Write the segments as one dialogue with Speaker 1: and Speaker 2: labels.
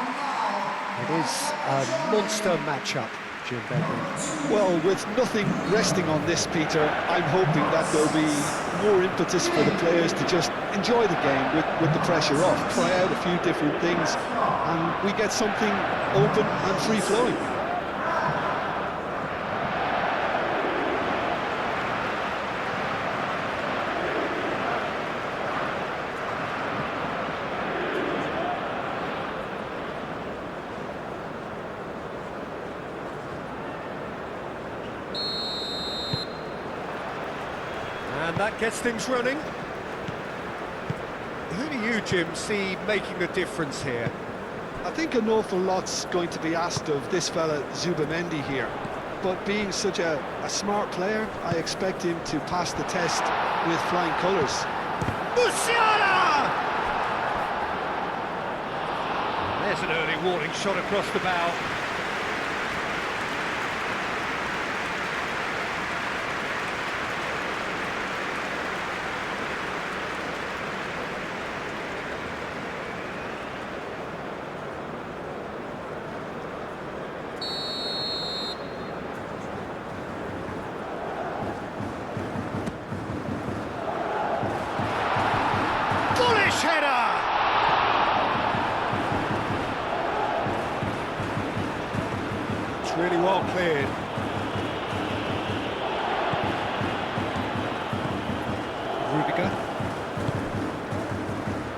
Speaker 1: It is a monster matchup, Jim Begley.
Speaker 2: Well, with nothing resting on this, Peter, I'm hoping that there'll be more impetus for the players to just enjoy the game with the pressure off, try out a few different things, and we get something open and free-flowing.
Speaker 1: And that gets things running. Who do you, Jim, see making the difference here?
Speaker 2: I think an awful lot's going to be asked of this fella Zubamendi here, but being such a smart player, I expect him to pass the test with flying colours.
Speaker 1: Musiala! There's an early warning shot across the bow. Header! It's really well cleared. Rudiger.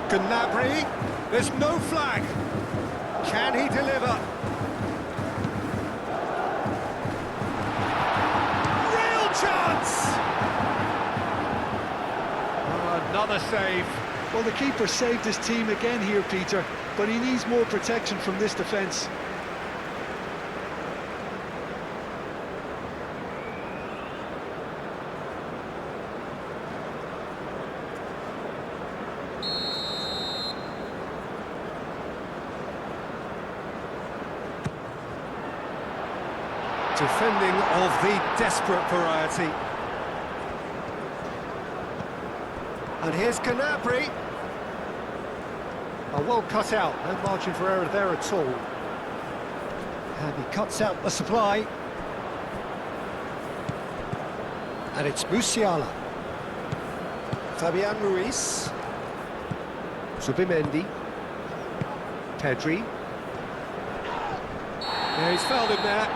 Speaker 1: Gnabry. There's no flag. Can he deliver? Real chance! Oh, another save.
Speaker 2: Well, the keeper saved his team again here, Peter, but he needs more protection from this defence.
Speaker 1: Defending of the desperate variety. And here's Gnabry. Oh, well cut out, no margin for error there at all. And he cuts out the supply. And it's Musiala. Fabian Ruiz. Zubamendi. Pedri. Yeah, he's fouled him there.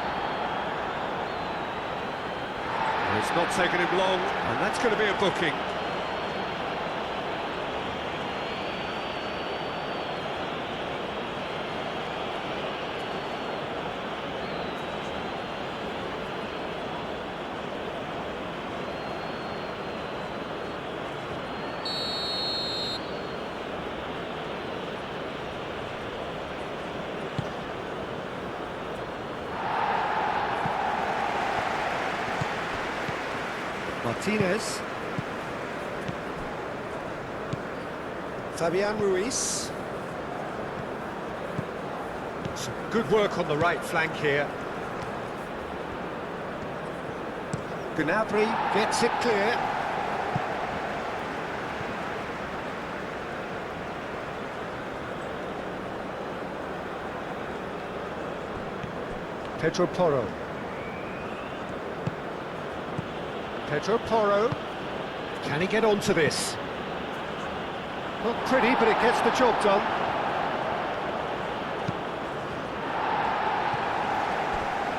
Speaker 1: And it's not taken him long, and that's going to be a booking. Martinez. Fabian Ruiz. Some good work on the right flank here. Gnabry gets it clear. Pedro Porro. Pedro Porro. Can he get onto this? Not pretty, but it gets the job done.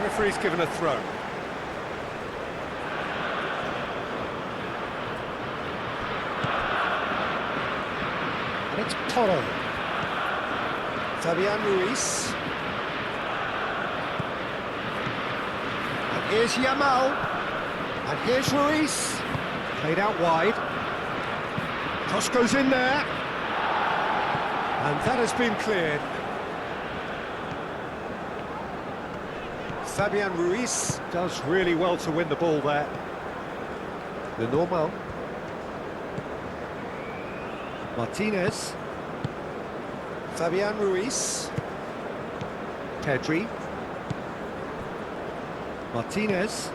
Speaker 1: Referee's given a throw. And it's Porro. Fabian Ruiz. And here's Yamal. And here's Ruiz. Played out wide. Cross goes in there. And that has been cleared. Fabian Ruiz does really well to win the ball there. The normal. Martinez. Fabian Ruiz. Pedri. Martinez.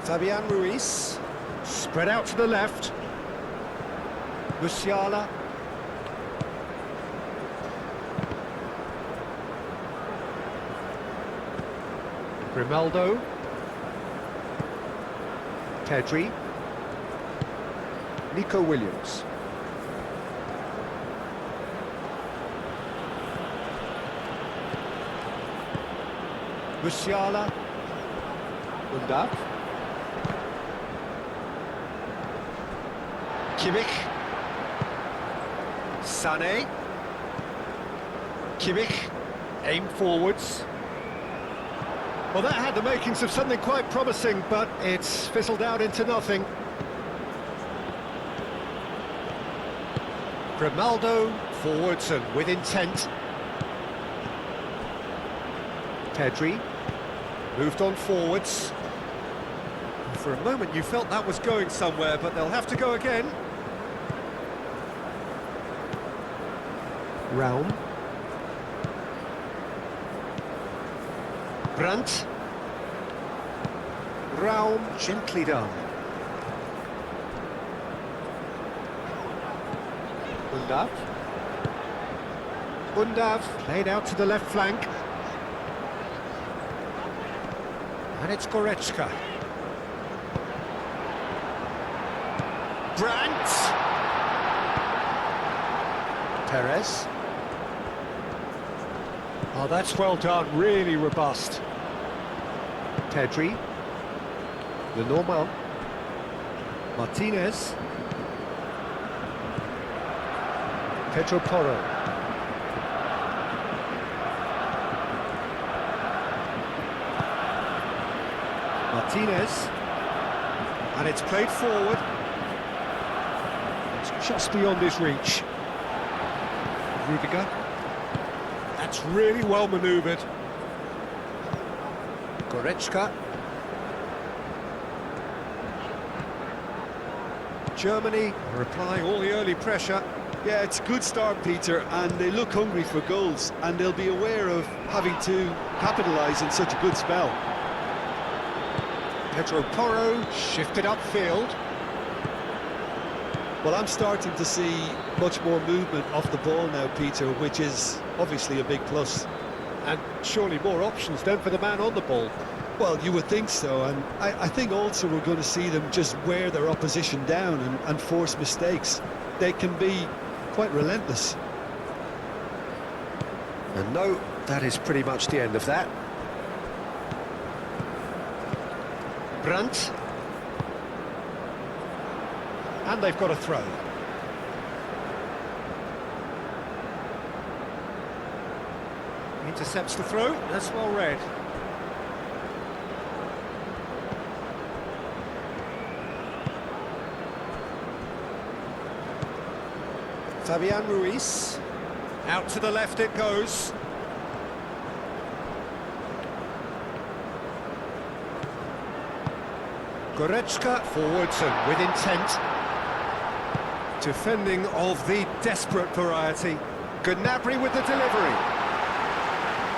Speaker 1: Fabian Ruiz. Spread out to the left. Musiala. Grimaldo. Pedri. Nico Williams. Musiala. Buildup. Kimmich. Sané. Kimmich. Aim forwards. Well, that had the makings of something quite promising, but it's fizzled out into nothing. Grimaldo, forwards and with intent. Pedri, moved on forwards. For a moment you felt that was going somewhere, but they'll have to go again. Raum. Brandt. Raum, gently done. Undav. Undav, played out to the left flank. And it's Goretzka. Brandt. Perez. Oh, that's well done, really robust. Pedri. Lenormand. Martinez. Pedro Porro. Martinez. And it's played forward. It's just beyond his reach. Rudiger. That's really well manoeuvred. Goretzka. Germany are applying all the early pressure.
Speaker 2: Yeah, it's a good start, Peter, and they look hungry for goals, and they'll be aware of having to capitalise in such a good spell.
Speaker 1: Pedro Porro shifted upfield.
Speaker 2: Well, I'm starting to see much more movement off the ball now, Peter, which is obviously a big plus.
Speaker 1: And surely more options then for the man on the ball.
Speaker 2: Well, you would think so, and I think also we're going to see them just wear their opposition down and force mistakes. They can be quite relentless.
Speaker 1: And no, that is pretty much the end of that. Brandt. And they've got a throw. Intercepts the throw, that's well read. Fabian Ruiz. Out to the left it goes. Goretzka forwards and with intent. Defending of the desperate variety. Gnabry with the delivery.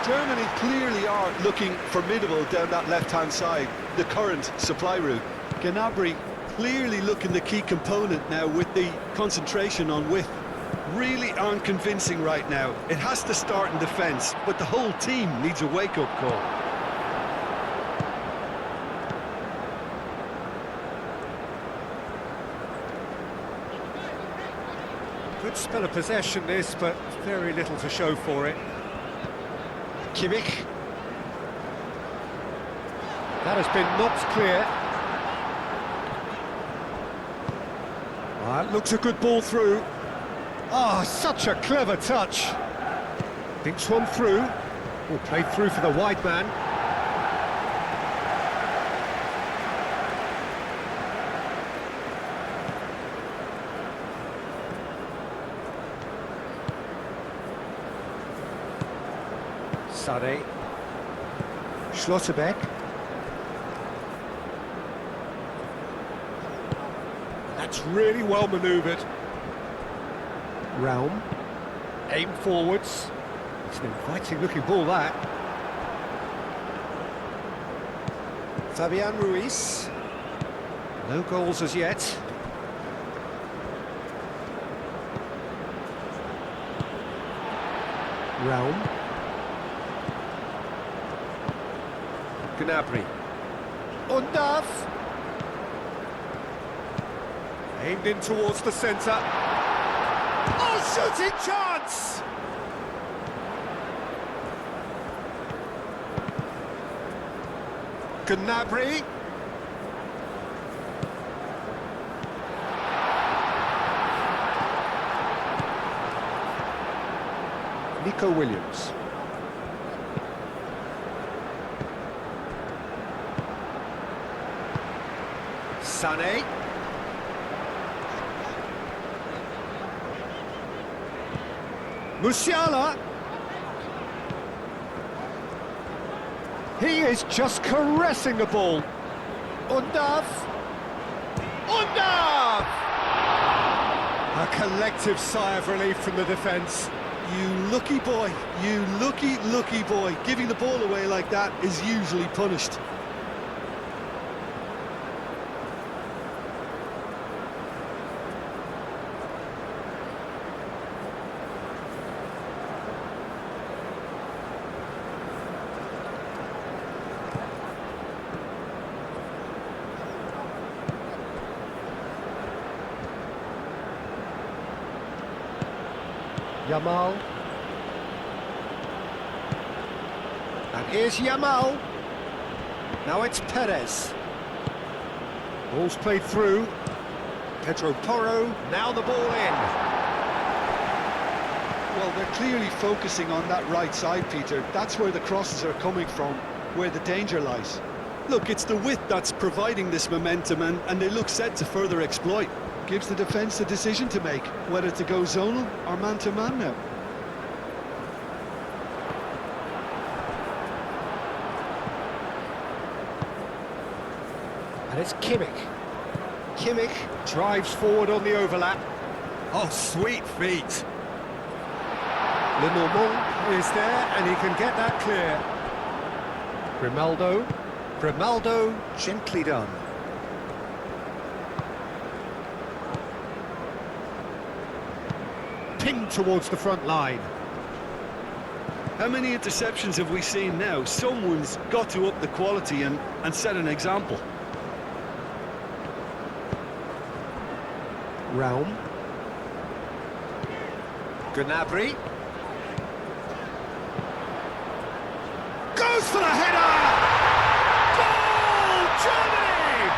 Speaker 2: Germany clearly are looking formidable down that left-hand side, the current supply route. Gnabry clearly looking the key component now with the concentration on width. Really aren't convincing right now. It has to start in defence, but the whole team needs a wake-up call.
Speaker 1: Good spell of possession this, but very little to show for it. Kimmich. That has been knocked clear. That looks a good ball through. Ah, such a clever touch. Thinks one through. Oh, played through for the wide man. Sané. Schlotterbeck. That's really well manoeuvred. Raum. Aim forwards. It's an inviting looking ball, that. Fabian Ruiz. No goals as yet. Raum. Gnabry. Undav. Aimed in towards the centre. Oh, shooting chance! Gnabry. Nico Williams. Sané. Musiala. He is just caressing the ball. Undav. Undav! A collective sigh of relief from the defence.
Speaker 2: You lucky boy, you lucky boy. Giving the ball away like that is usually punished.
Speaker 1: Yamal. And here's Yamal. Now it's Perez. Ball's played through. Pedro Porro, now the ball in.
Speaker 2: Well, they're clearly focusing on that right side, Peter. That's where the crosses are coming from, where the danger lies. Look, it's the width that's providing this momentum, and they look set to further exploit. Gives the defence a decision to make, whether to go zonal or man-to-man now.
Speaker 1: And it's Kimmich. Kimmich drives forward on the overlap. Oh, sweet feet. Lenormand is there, and he can get that clear. Grimaldo, gently done. Pinged towards the front line.
Speaker 2: How many interceptions have we seen now? Someone's got to up the quality and set an example.
Speaker 1: Raum. Gnabry. Goes for the header! Goal, Germany!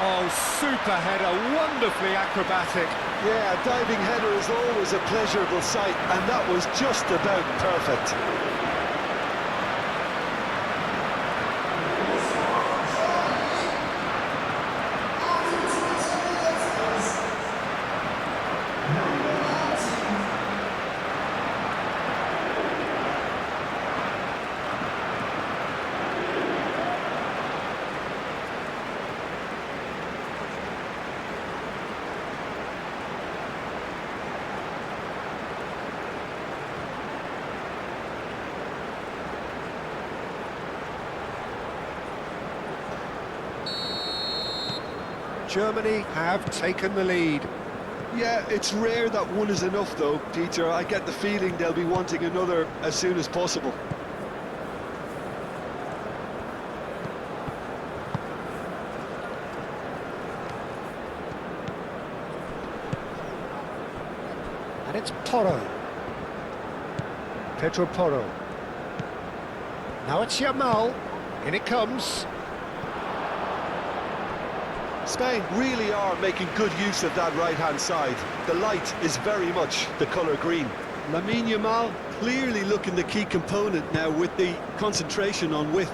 Speaker 1: Oh, super header, wonderfully acrobatic.
Speaker 2: Yeah, a diving header is always a pleasurable sight, and that was just about perfect.
Speaker 1: Germany have taken the lead.
Speaker 2: Yeah, it's rare that one is enough though, Peter. I get the feeling they'll be wanting another as soon as possible.
Speaker 1: And it's Porro. Pedro Porro. Now it's Yamal. In it comes.
Speaker 2: Spain really are making good use of that right-hand side. The light is very much the colour green. Lamine Yamal clearly looking the key component now with the concentration on width.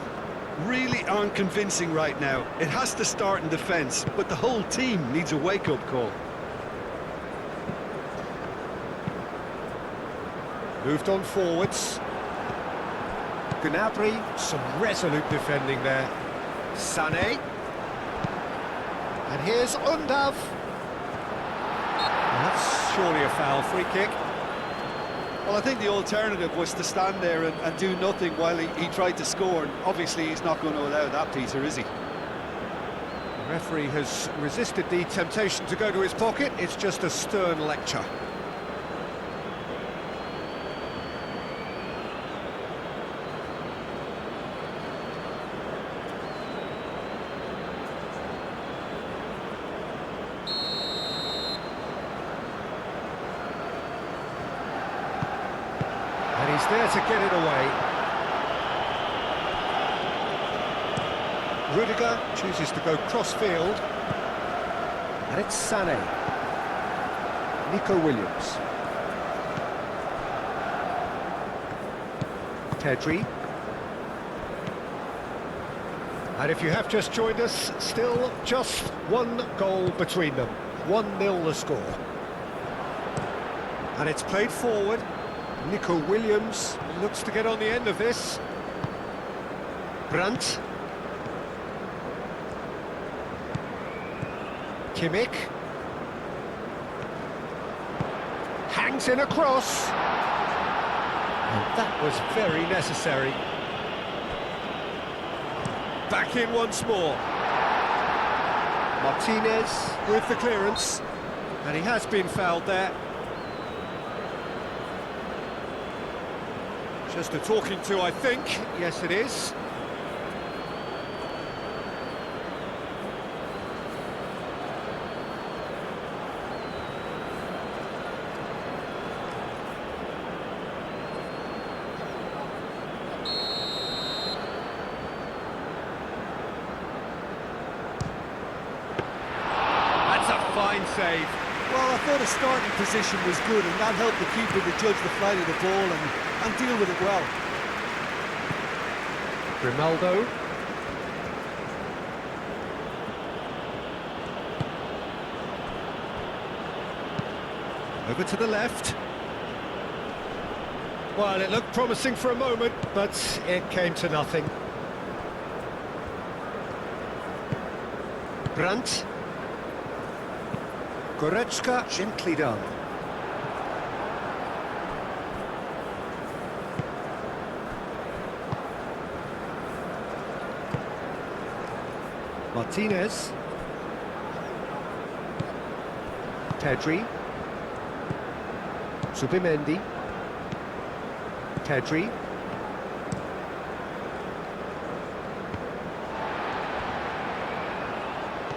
Speaker 2: Really aren't convincing right now. It has to start in defence, but the whole team needs a wake-up call.
Speaker 1: Moved on forwards. Gnabry, some resolute defending there. Sané. And here's Undav. That's surely a foul, free kick.
Speaker 2: Well, I think the alternative was to stand there and do nothing while he tried to score. And obviously, he's not going to allow that, Peter, is he?
Speaker 1: The referee has resisted the temptation to go to his pocket. It's just a stern lecture. there to get it away. Rudiger chooses to go cross-field. And it's Sané. Nico Williams. Pedri. And if you have just joined us, still just one goal between them. 1-0 the score. And it's played forward. Nico Williams looks to get on the end of this. Brandt. Kimmich. Hangs in a cross. And that was very necessary. Back in once more. Martinez with the clearance. And he has been fouled there. Just a talking to, I think. Yes, it is. Fine save.
Speaker 2: Well, I thought his starting position was good, and that helped the keeper to judge the flight of the ball and deal with it well.
Speaker 1: Grimaldo. Over to the left. Well, it looked promising for a moment, but it came to nothing. Brandt. Goretzka, gently done. Martinez. Pedri. Zubimendi. Pedri.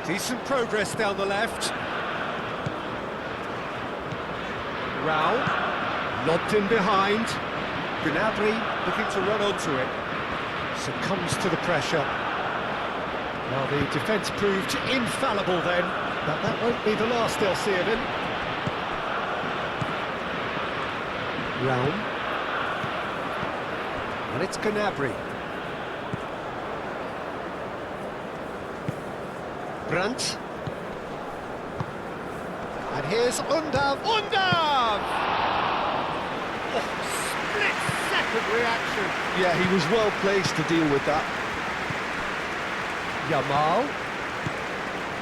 Speaker 1: Decent progress down the left. Rao, lobbed in behind. Gnabry looking to run onto it. Succumbs to the pressure. Well, the defence proved infallible then, but that won't be the last they'll see of him. Rao. And it's Gnabry. Brandt. And here's Undav. Undav! Oh, split-second reaction.
Speaker 2: Yeah, he was well placed to deal with that.
Speaker 1: Yamal.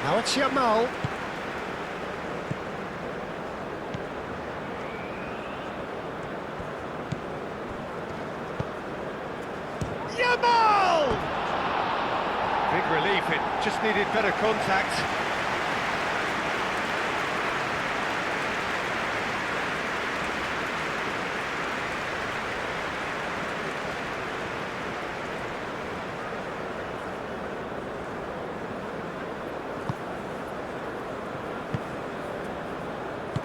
Speaker 1: Now it's Yamal. Yamal! Big relief, it just needed better contact.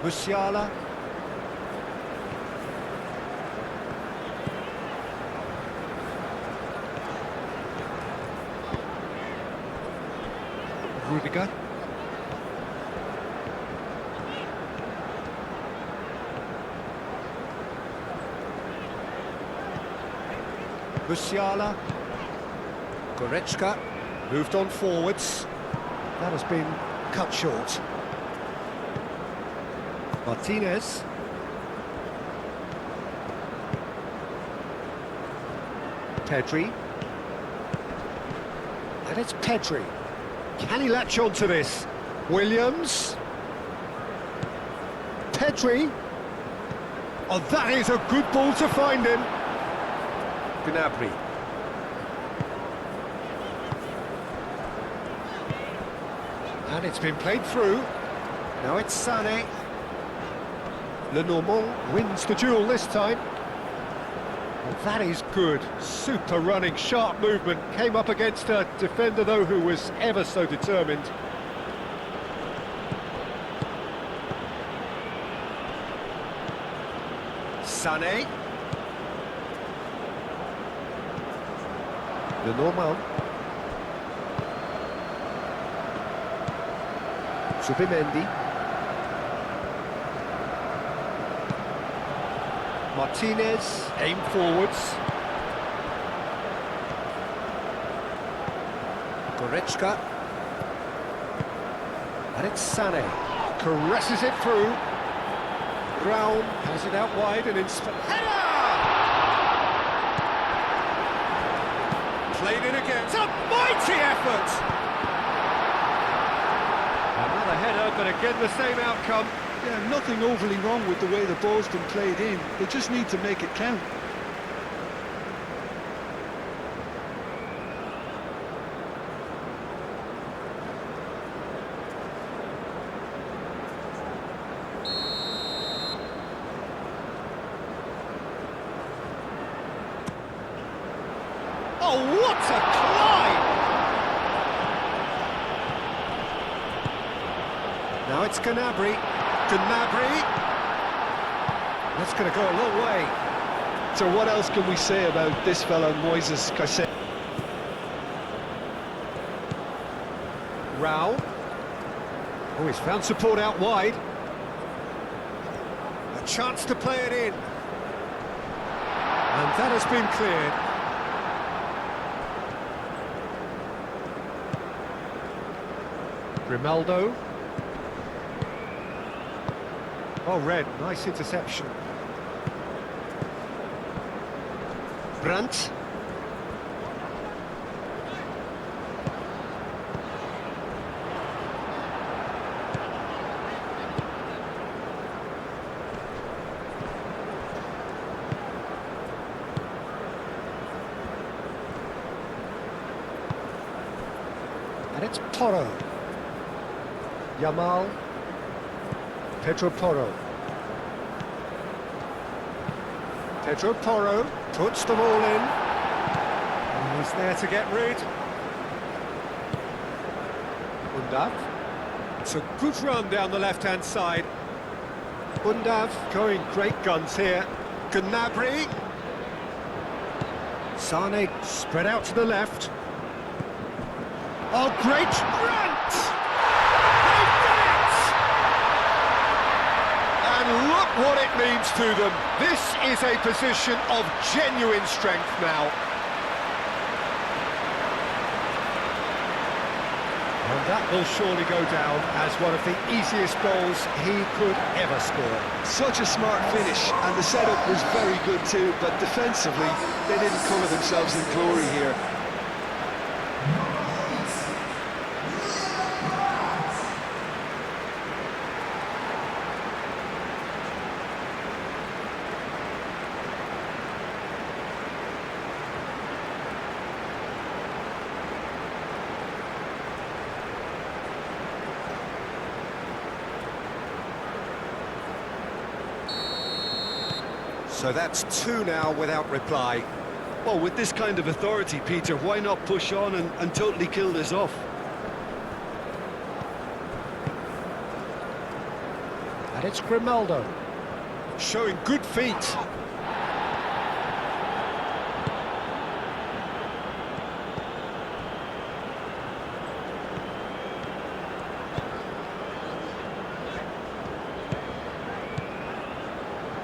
Speaker 1: Musiala. Rudiger. Musiala. Goretzka moved on forwards. That has been cut short. Martinez. Pedri. And it's Pedri. Can he latch on to this? Williams. Pedri. Oh, that is a good ball to find him. Gnabry. And it's been played through. Now it's Sané. Lenormand wins the duel this time. Well, that is good. Super running, sharp movement. Came up against a defender, though, who was ever so determined. Sané. The normal. Subimendi. Martinez, aim forwards. Goretzka. And it's Sané. Caresses it through. Brown has it out wide and header! Played in again. It's a mighty effort! Another header, but again the same outcome.
Speaker 2: Yeah, nothing overly wrong with the way the ball's been played in. They just need to make it count.
Speaker 1: Oh, what a climb! Now it's Gnabry. That's going to go a long way.
Speaker 2: So what else can we say about this fella, Moises Caicedo?
Speaker 1: Rao. Oh, he's found support out wide. A chance to play it in. And that has been cleared. Grimaldo. Oh, Red, nice interception. Brandt. And it's Porro. Yamal. Pedro Porro. Pedro Porro puts them all in. And he's there to get rid. Undav. It's a good run down the left-hand side. Undav going great guns here. Gnabry. Sané spread out to the left. Oh, great Brandt! And look what it means to them. This is a position of genuine strength now. And that will surely go down as one of the easiest goals he could ever score.
Speaker 2: Such a smart finish, and the setup was very good too, but defensively, they didn't colour themselves in glory here.
Speaker 1: So that's two now without reply.
Speaker 2: Well, with this kind of authority, Peter, why not push on and totally kill this off?
Speaker 1: And it's Grimaldo, showing good feet.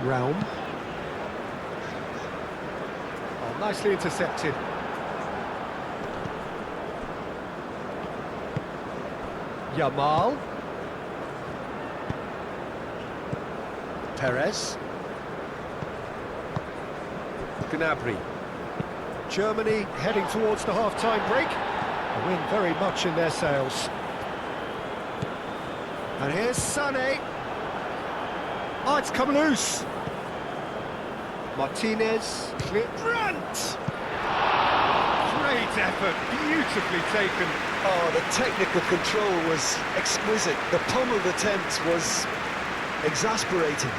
Speaker 1: Raum. Nicely intercepted. Yamal. Perez. Gnabry. Germany heading towards the half-time break. A win very much in their sails. And here's Sané. Oh, it's come loose. Martinez, clear. Brandt! Great effort, beautifully taken.
Speaker 2: Oh, the technical control was exquisite. The pummeled attempt was exasperating.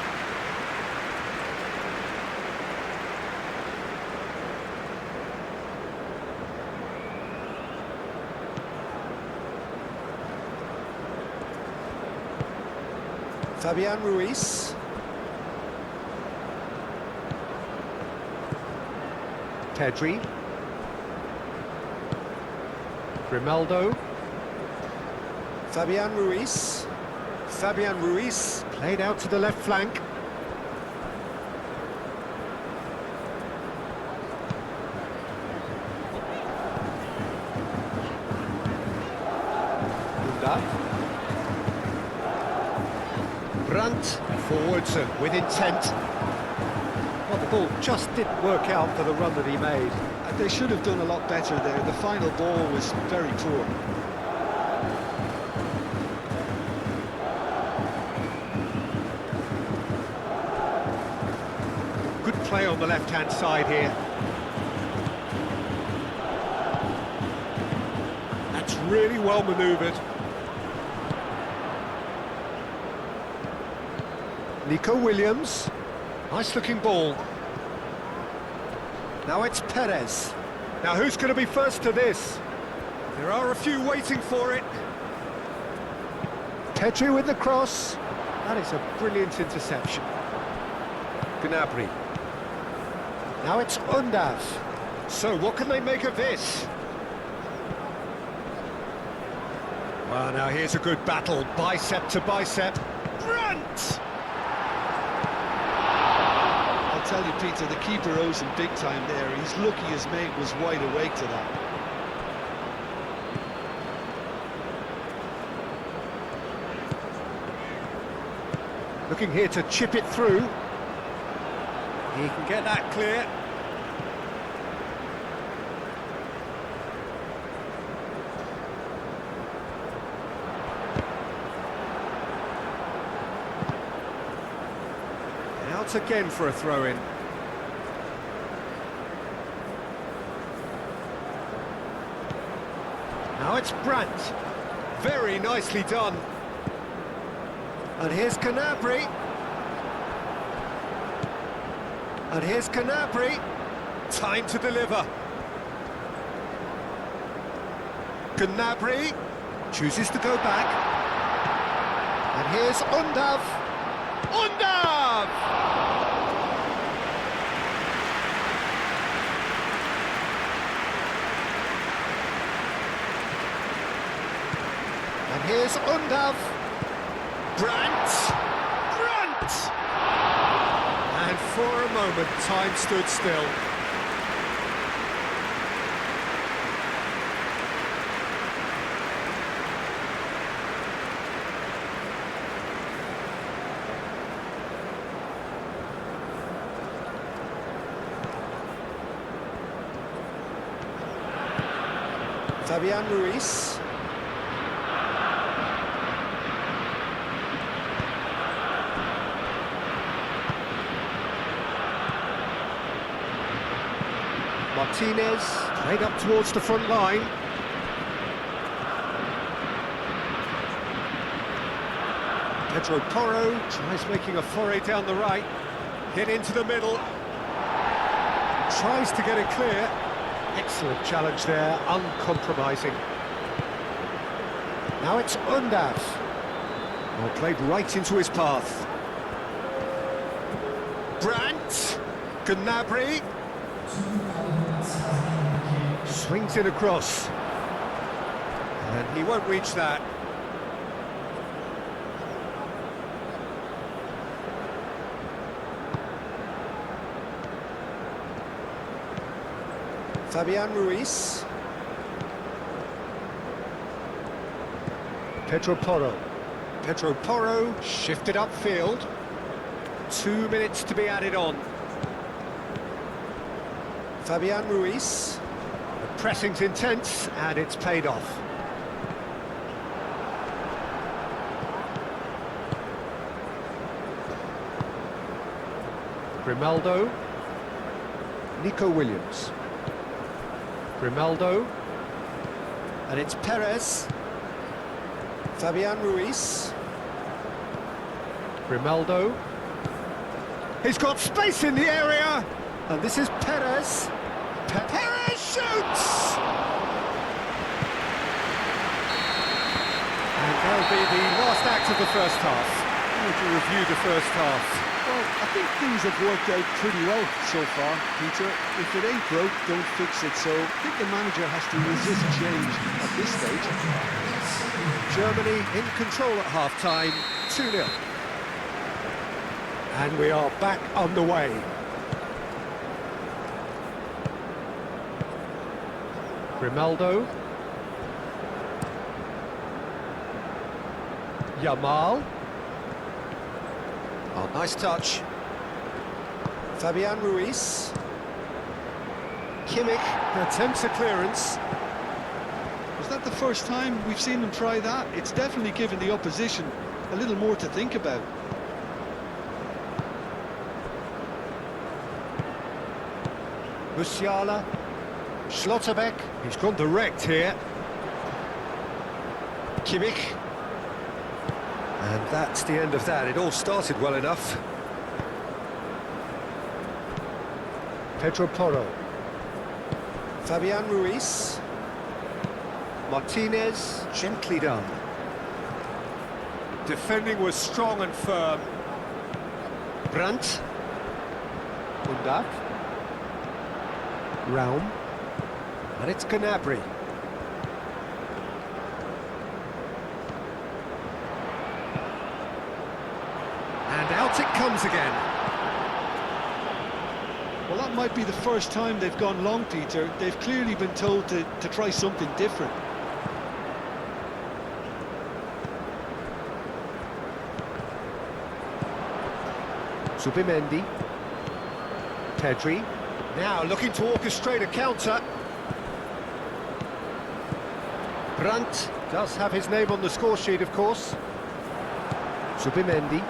Speaker 1: Fabian Ruiz. Pedri. Grimaldo. Fabian Ruiz. Fabian Ruiz played out to the left flank. Buildup. Brandt forwards and with intent. Well, the ball just didn't work out for the run that he made.
Speaker 2: They should have done a lot better there. The final ball was very poor.
Speaker 1: Good play on the left-hand side here. That's really well manoeuvred. Nico Williams. Nice-looking ball. Now it's Perez. Now who's going to be first to this? There are a few waiting for it. Petri with the cross. That is a brilliant interception. Gnabry. Now it's Undav. So what can they make of this? Well, now here's a good battle, bicep to bicep. Brandt!
Speaker 2: I'll tell you, Peter, the keeper owes him big time there. He's lucky his mate was wide awake to that.
Speaker 1: Looking here to chip it through. He can get that clear. Out again for a throw-in. Now it's Brandt. Very nicely done. And here's Gnabry. And here's Gnabry. Time to deliver. Gnabry chooses to go back. And here's Undav. Undav! And here's Undav. Brandt! Brandt! And for a moment, time stood still. Fabian Ruiz. Martinez, played up towards the front line. Pedro Porro tries making a foray down the right. Hit into the middle. Tries to get it clear. Excellent challenge there, uncompromising. Now it's Undav. Well, played right into his path. Brandt. Gnabry. Swings it across. And he won't reach that. Fabian Ruiz. Pedro Porro. Pedro Porro shifted upfield. 2 minutes to be added on. Fabian Ruiz. The pressing's intense and it's paid off. Grimaldo. Nico Williams. Grimaldo. And it's Perez. Fabian Ruiz. Grimaldo. He's got space in the area. And this is Perez. Perez shoots! And that'll be the last act of the first half. How would you review the first half?
Speaker 2: Well, I think things have worked out pretty well so far, Peter. If it ain't broke, don't fix it. So I think the manager has to resist change at this stage.
Speaker 1: Germany in control at half-time, 2-0. And we are back underway. Grimaldo. Yamal. Oh, nice touch. Fabian Ruiz. Kimmich attempts a clearance.
Speaker 2: Was that the first time we've seen them try that? It's definitely given the opposition a little more to think about.
Speaker 1: Musiala. Schlotterbeck. He's gone direct here. Kimmich. And that's the end of that. It all started well enough. Pedro Porro. Fabian Ruiz. Martinez, gently done. Defending was strong and firm. Brandt. Buildup. Raum. And it's Gnabry. And out it comes again.
Speaker 2: Well, that might be the first time they've gone long, Peter. They've clearly been told to try something different.
Speaker 1: Zubimendi. Pedri. Now looking to orchestrate a counter. Brandt does have his name on the score sheet, of course. Zubimendi.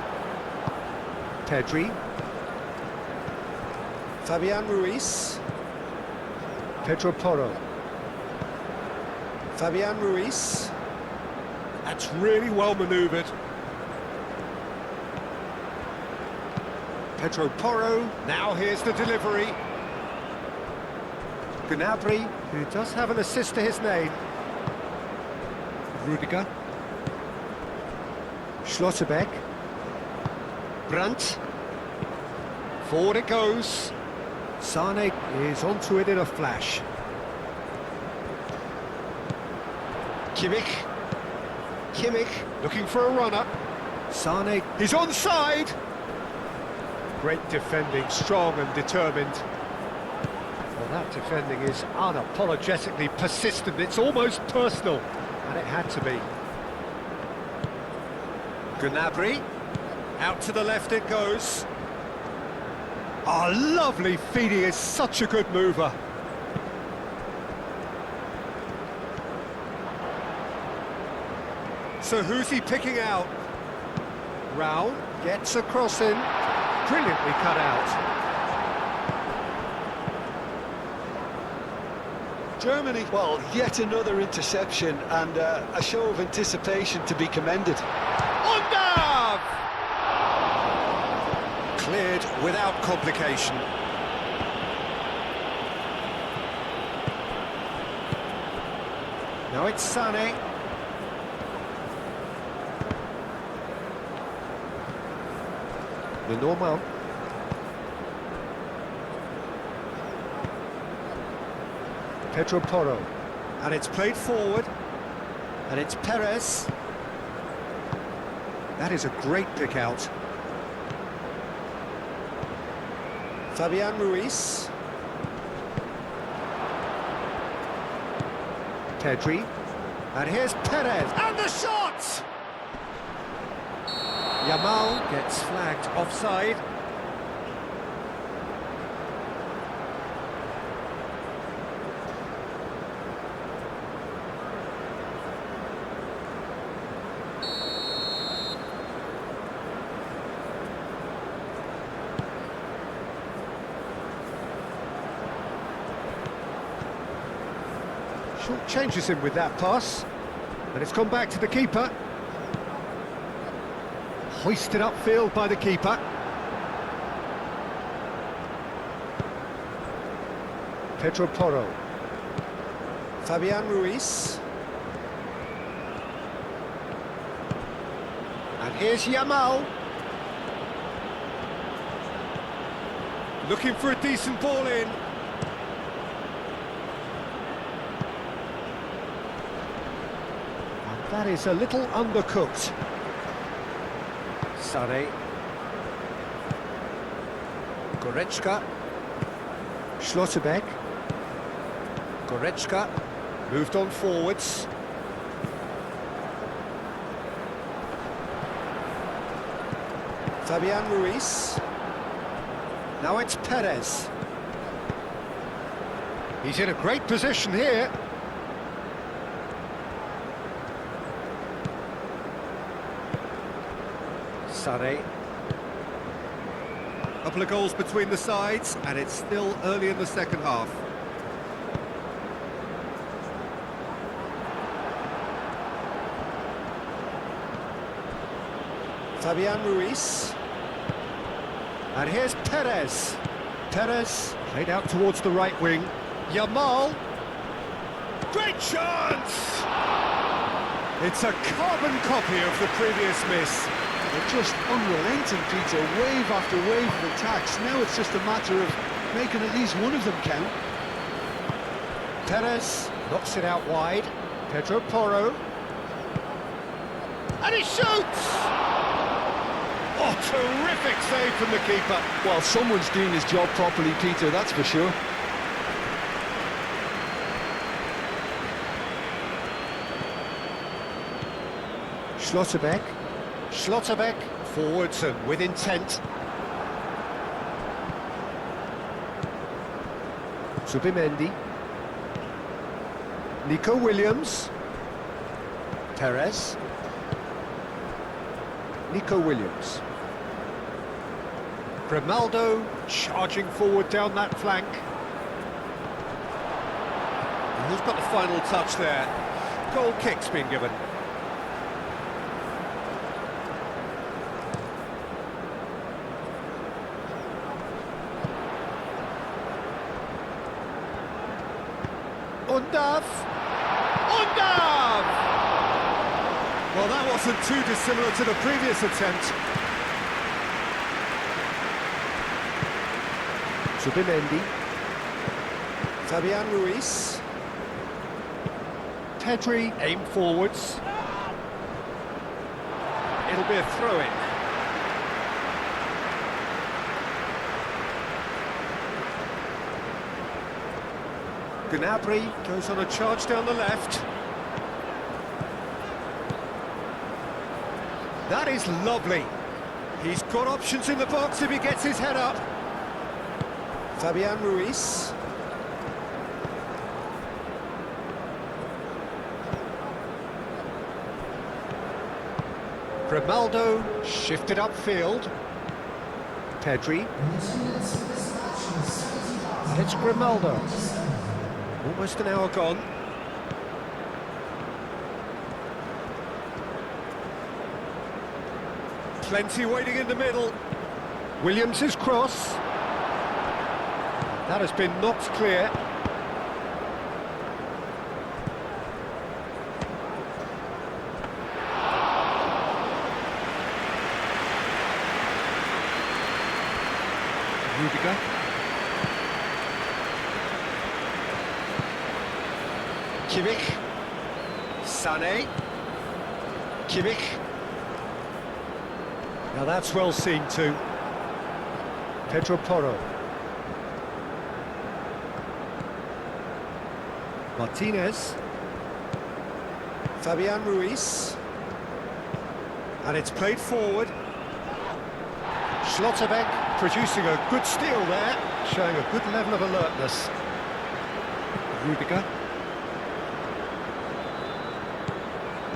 Speaker 1: Pedri. Fabian Ruiz. Pedro Porro. Fabian Ruiz. That's really well manoeuvred. Pedro Porro. Now here's the delivery. Gnabry, who does have an assist to his name. Rudiger. Schlotterbeck. Brandt. Forward it goes. Sane is onto it in a flash. Kimmich. Kimmich looking for a run-up. Sane, he's onside! Great defending, strong and determined. Well, that defending is unapologetically persistent. It's almost personal, and it had to be. Gnabry. Out to the left it goes. Oh, lovely feed, he is such a good mover. So who's he picking out? Raul gets a cross in, brilliantly cut out.
Speaker 2: Germany, well, yet another interception and a show of anticipation to be commended.
Speaker 1: Buildup! Cleared without complication. Now it's Sané. The normal. Pedro Porro. And it's played forward. And it's Perez. That is a great pick out. Fabian Ruiz. Pedri. And here's Perez. And the shot! Yamal gets flagged offside. Short changes him with that pass, and it's gone back to the keeper. Hoisted upfield by the keeper. Pedro Porro. Fabian Ruiz. And here's Yamal. Looking for a decent ball in. And that is a little undercooked. Sane. Goretzka. Schlotterbeck. Goretzka. Moved on forwards. Fabian Ruiz. Now it's Perez. He's in a great position here. Sane. Couple of goals between the sides, and it's still early in the second half. Fabian Ruiz. And here's Perez. Perez played out towards the right wing. Yamal. Great chance! It's a carbon copy of the previous miss.
Speaker 2: They're just unrelenting, Peter, wave after wave of attacks. Now it's just a matter of making at least one of them count.
Speaker 1: Perez knocks it out wide. Pedro Porro. And he shoots! Oh, terrific save from the keeper.
Speaker 2: Well, someone's doing his job properly, Peter, that's for sure.
Speaker 1: Schlotterbeck. Schlotterbeck forwards and with intent. Zubimendi. Nico Williams. Perez. Nico Williams. Grimaldo charging forward down that flank. And who's got the final touch there? Goal kick's been given. Undav! Undav! Well, that wasn't too dissimilar to the previous attempt. Zubimendi. Fabian Ruiz. Pedri aimed forwards. It'll be a throw-in. Gnabry goes on a charge down the left. That is lovely. He's got options in the box if he gets his head up. Fabian Ruiz. Grimaldo shifted upfield. Pedri. And it's Grimaldo. Almost an hour gone. Plenty waiting in the middle. Williams' cross. That has been knocked clear. Rudiger. Kimmich. Sané. Kimmich. Now that's well seen too. Pedro Porro. Martinez. Fabian Ruiz. And it's played forward. Schlotterbeck producing a good steal there, showing a good level of alertness. Rudiger.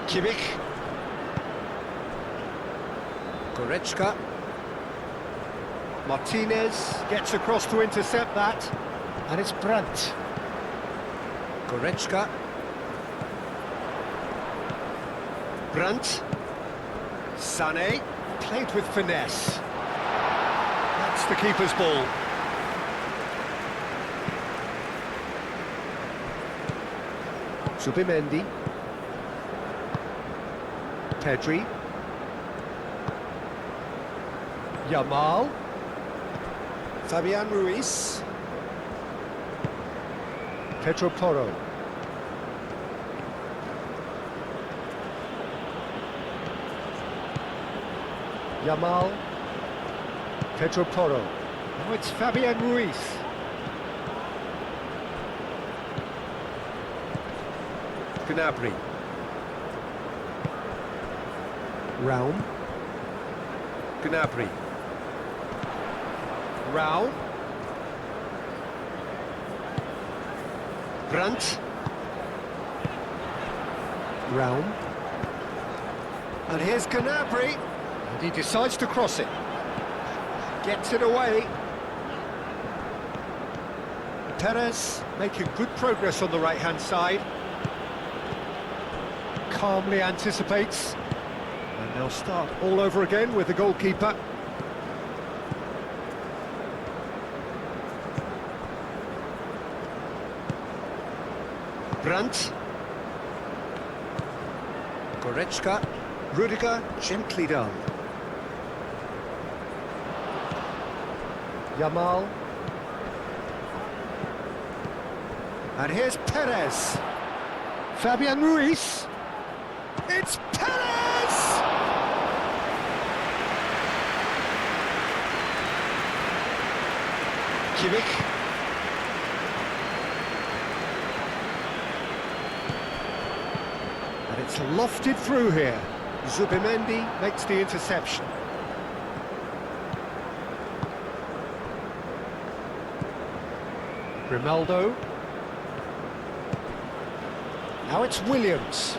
Speaker 1: Kimmich. Goretzka. Martinez gets across to intercept that. And it's Brandt. Goretzka. Brandt. Sané. Played with finesse. That's the keeper's ball. Zubimendi. Pedri. Yamal. Fabian Ruiz. Pedro Porro. Yamal. Pedro Porro. Now it's Fabian Ruiz. Gnabry. Raum. Gnabry. Raum. Brandt. Raum. And here's Gnabry. And he decides to cross it. Gets it away. Perez making good progress on the right-hand side. Calmly anticipates. And they'll start all over again with the goalkeeper. Brandt. Goretzka. Rudiger, gently done. Yamal. And here's Perez. Fabian Ruiz. It's Perez! Kimmich. And it's lofted through here. Zubimendi makes the interception. Grimaldo. Now it's Williams.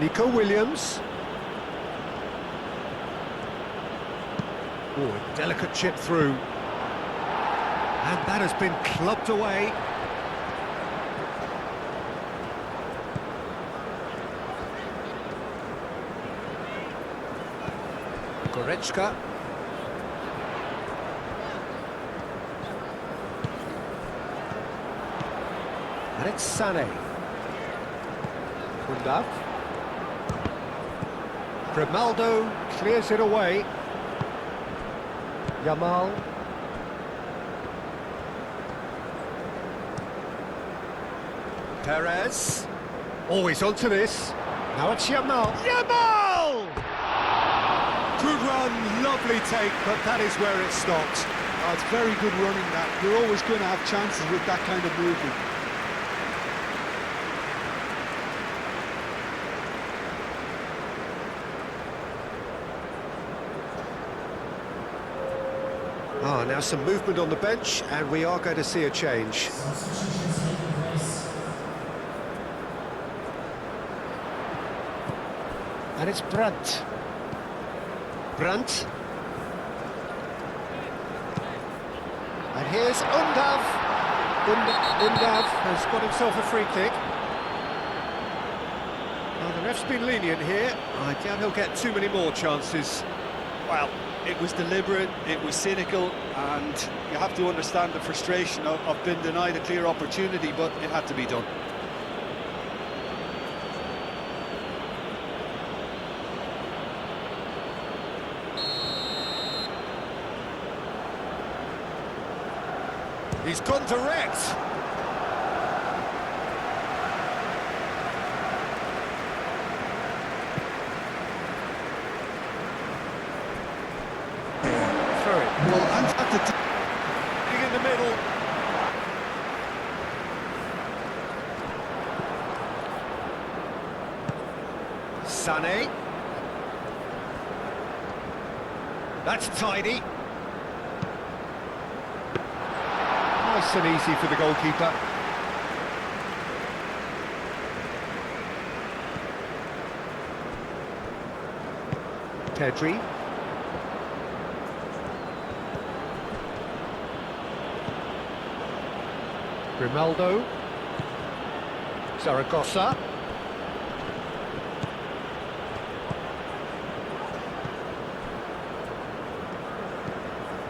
Speaker 1: Nico Williams. Oh, a delicate chip through. And that has been clubbed away. Goretzka. And it's Sané. Buildup. Grimaldo clears it away. Yamal. Perez. Always onto this. Now it's Yamal. Yamal! Good run, lovely take, but that is where it stops.
Speaker 2: Oh, it's very good running that. You're always going to have chances with that kind of movement.
Speaker 1: Ah, now some movement on the bench, and we are going to see a change. And it's Brandt. Brandt. And here's Undav. Undav has got himself a free kick. Well, the ref's been lenient here. I doubt he'll get too many more chances.
Speaker 2: Well, it was deliberate, it was cynical, and you have to understand the frustration of being denied a clear opportunity, but it had to be done.
Speaker 1: He's gone direct. Throw it.
Speaker 2: Well, and at the
Speaker 1: In the middle. Sané. That's tidy. Nice and easy for the goalkeeper. Pedri. Grimaldo. Zaragoza.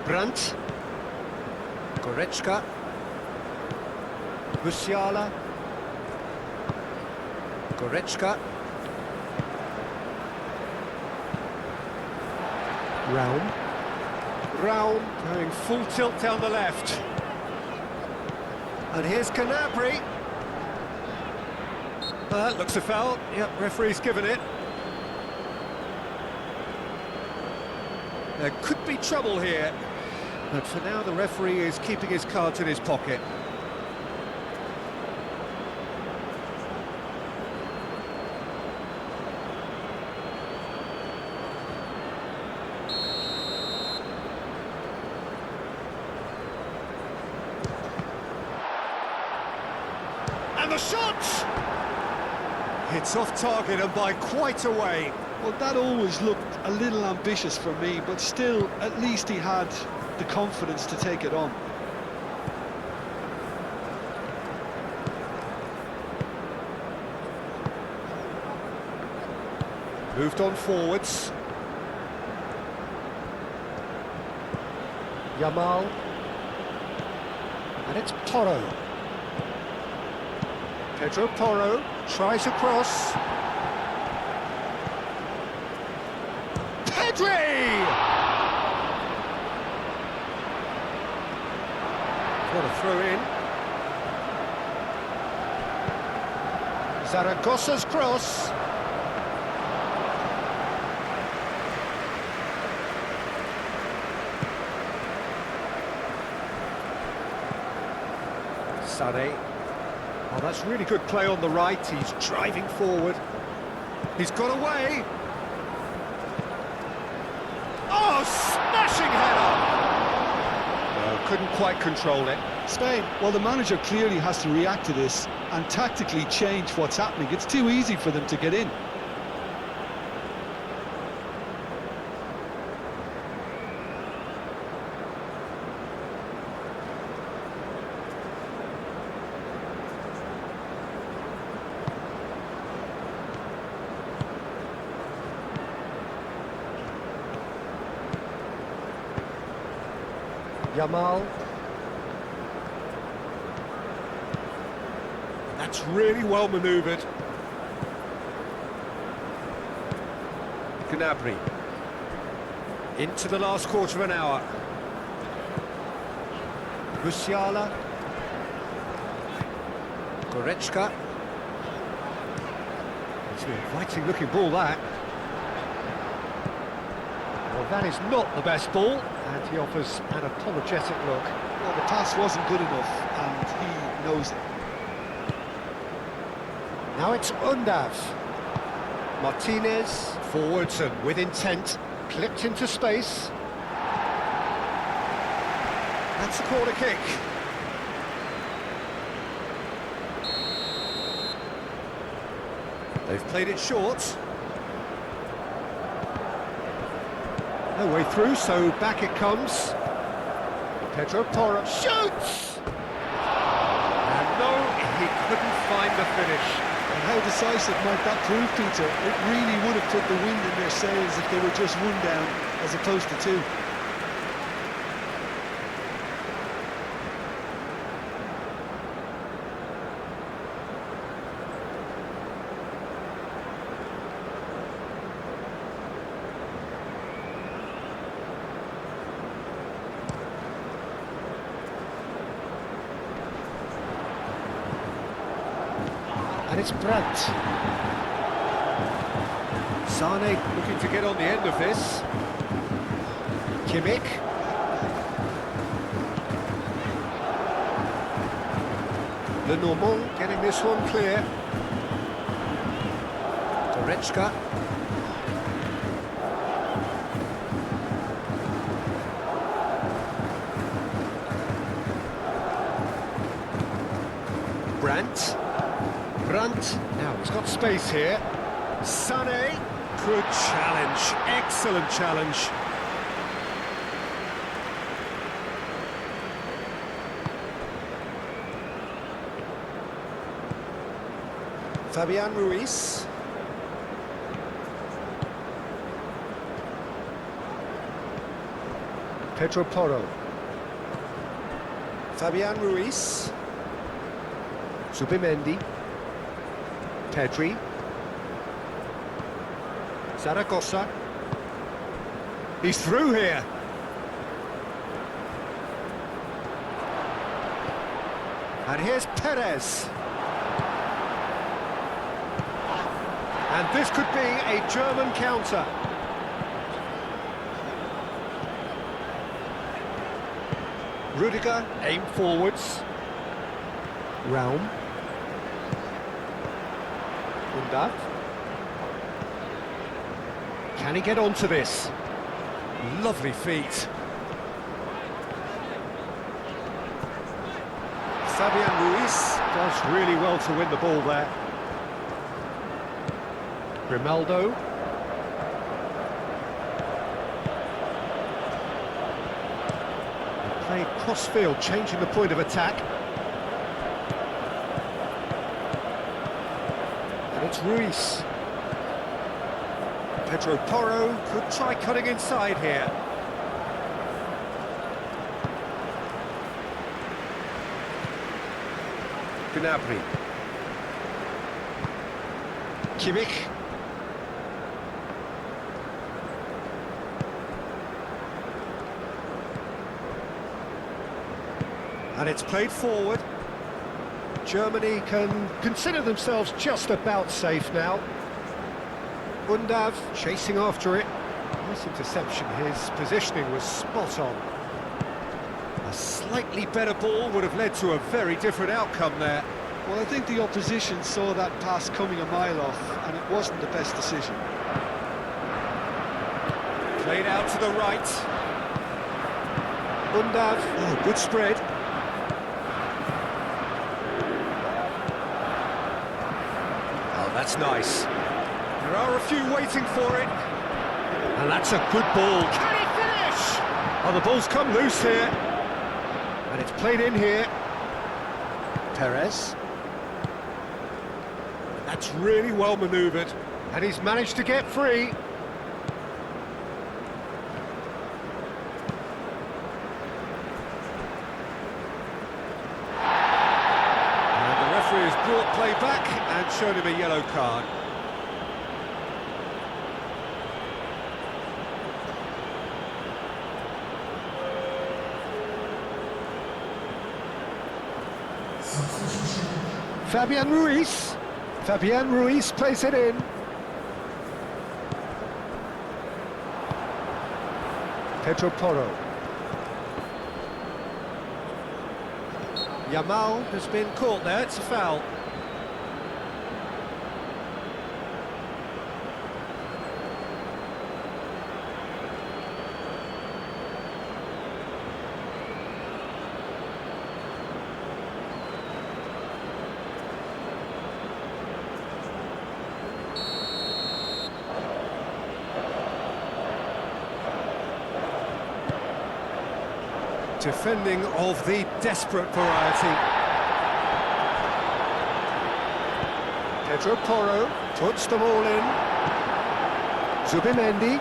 Speaker 1: Brandt. Goretzka. Musiala. Goretzka. Raum. ground, going full tilt down the left. And here's Canabry. Looks a foul. Yep, referee's given it. There could be trouble here, but for now the referee is keeping his cards in his pocket. And the shot! It's off target and by quite a way.
Speaker 2: Well, that always looked a little ambitious for me, but still, at least he had the confidence to take it on.
Speaker 1: Moved on forwards. Yamal. And it's Porro. Pedro Porro tries a cross. Pedri! What a throw in. Zaragossa's cross. Sané. Oh, that's really good play on the right. He's driving forward. He's got away. Oh, smashing header! No, couldn't quite control it.
Speaker 2: Spain, well, the manager clearly has to react to this and tactically change what's happening. It's too easy for them to get in.
Speaker 1: Yamal. That's really well manoeuvred. Gnabry. Into the last quarter of an hour. Musiala. Goretzka. It's an inviting looking ball, that. Well, that is not the best ball, and he offers an apologetic look.
Speaker 2: Well, the pass wasn't good enough, and he knows it.
Speaker 1: Now it's Undav. Martinez, forwards and with intent, clipped into space. That's a corner kick. They've played it short. No way through, so back it comes. Pedro Porro shoots! And no, he couldn't find the finish.
Speaker 2: And how decisive might that prove, Peter? It really would have put the wind in their sails if they were just one down as opposed to two.
Speaker 1: And it's Brandt. Sané looking to get on the end of this. Kimmich. Lenormand getting this one clear. Goretzka. Brandt. Now he's got space here. Sané, good challenge, excellent challenge. Fabian Ruiz. Pedro Porro. Fabian Ruiz. Zubimendi. Pedri. Zaragoza. He's through here. And here's Perez. And this could be a German counter. Rudiger, aim forwards. Raum. Buildup. Can he get onto this? Lovely feet. Fabian Ruiz does really well to win the ball there. Grimaldo. Playing cross-field, changing the point of attack. And it's Ruiz. Pedro Porro could try cutting inside here. Gnabry. Kimmich. And it's played forward. Germany can consider themselves just about safe now. Buildup chasing after it. Nice interception, his positioning was spot on. A slightly better ball would have led to a very different outcome there.
Speaker 2: Well, I think the opposition saw that pass coming a mile off, and it wasn't the best decision.
Speaker 1: Played out to the right. Buildup, oh, good spread. Oh, that's nice. There are a few waiting for it. And that's a good ball. Can he finish? Oh, the ball's come loose here. And it's played in here. Perez. And that's really well manoeuvred. And he's managed to get free. And the referee has brought play back and shown him a yellow card. Fabian Ruiz. Fabian Ruiz plays it in. Pedro Porro. Yamal has been caught there, it's a foul. Defending of the desperate variety. Pedro Porro puts them all in. Zubimendi.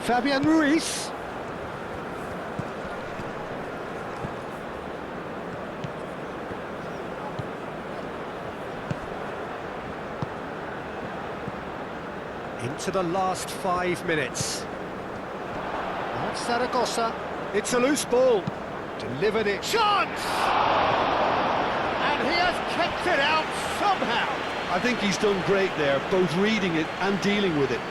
Speaker 1: Fabian Ruiz. Into the last 5 minutes. Not Zaragoza. It's a loose ball. Delivered it. Chance! And he has kept it out somehow.
Speaker 2: I think he's done great there, both reading it and dealing with it.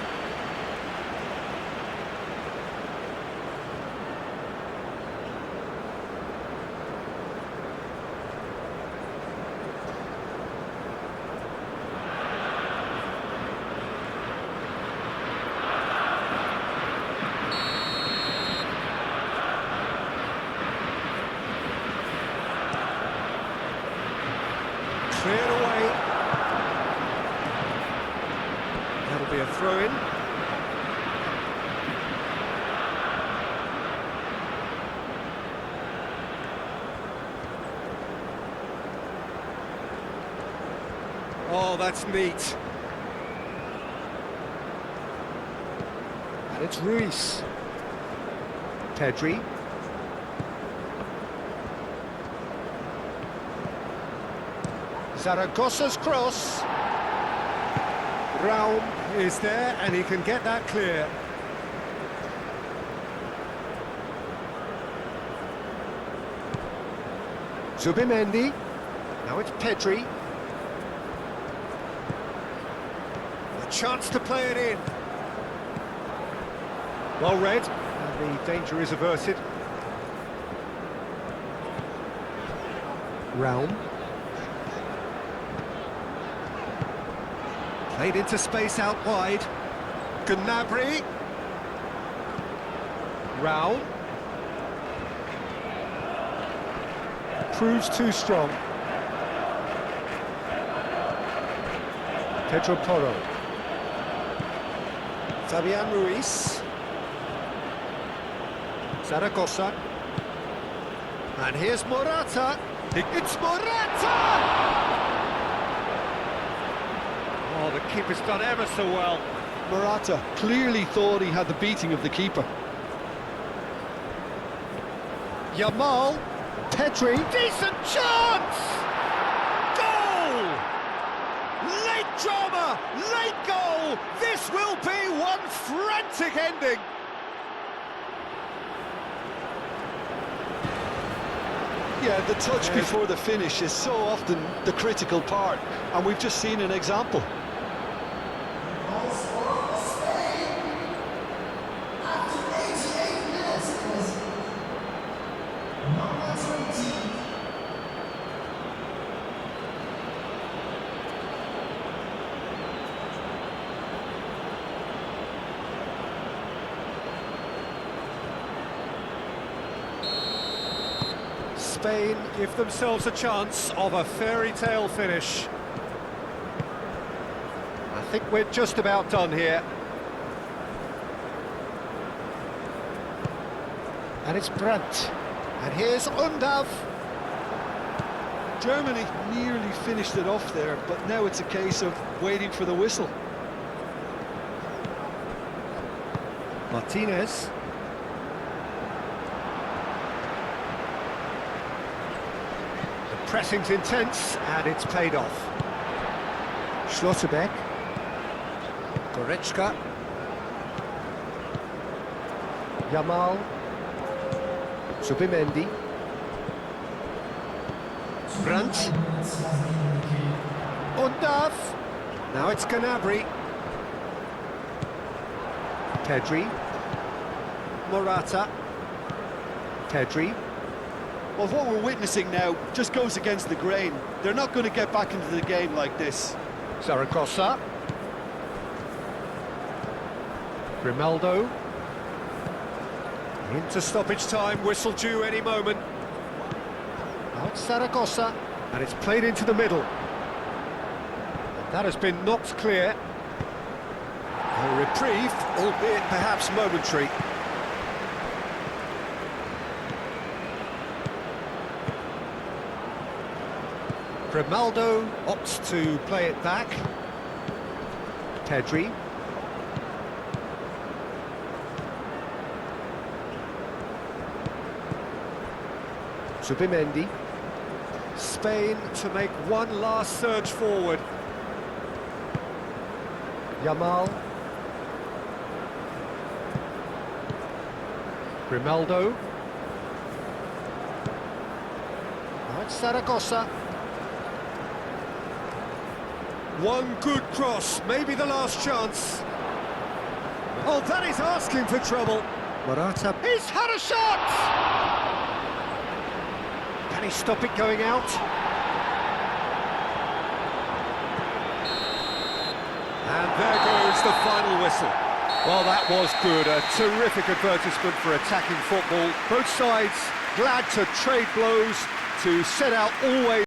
Speaker 1: Cleared away. That'll be a throw-in. Oh, that's neat. And it's Ruiz. Pedri. Zaragoza's cross. Raum is there and he can get that clear. Zubimendi. Now it's Pedri. A chance to play it in. Well read, and the danger is averted. Raum. Played into space out wide. Gnabry. Raum. Proves too strong. Pedro Porro. Fabian Ruiz. Zaragoza. And here's Morata. It's Morata! Oh, the keeper's done ever so well.
Speaker 2: Morata clearly thought he had the beating of the keeper.
Speaker 1: Yamal. Pedri. Decent chance! Goal! Late drama, late goal! This will be one frantic ending!
Speaker 2: Yeah, the touch before the finish is so often the critical part, and we've just seen an example.
Speaker 1: Spain give themselves a chance of a fairy tale finish. I think we're just about done here. And it's Brandt. And here's Undav.
Speaker 2: Germany nearly finished it off there, but now it's a case of waiting for the whistle.
Speaker 1: Martinez. Pressing's intense, and it's paid off. Schlotterbeck. Goretzka. Yamal. Zubimendi. Brandt. Undav. Now it's Gnabry. Pedri. Morata. Pedri.
Speaker 2: Well, what we're witnessing now just goes against the grain. They're not going to get back into the game like this.
Speaker 1: Zaragoza. Grimaldo. Into stoppage time, whistle due any moment. Now it's Zaragoza, and it's played into the middle. That has been knocked clear. A reprieve, albeit perhaps momentary. Grimaldo opts to play it back. Pedri. Zubimendi. Spain to make one last surge forward. Yamal. Grimaldo. Now it's Zaragoza. One good cross, maybe the last chance. Oh, that is asking for trouble. Morata. He's had a shot! Can he stop it going out? And there goes the final whistle. Well, that was good. A terrific advertisement for attacking football. Both sides glad to trade blows, to set out always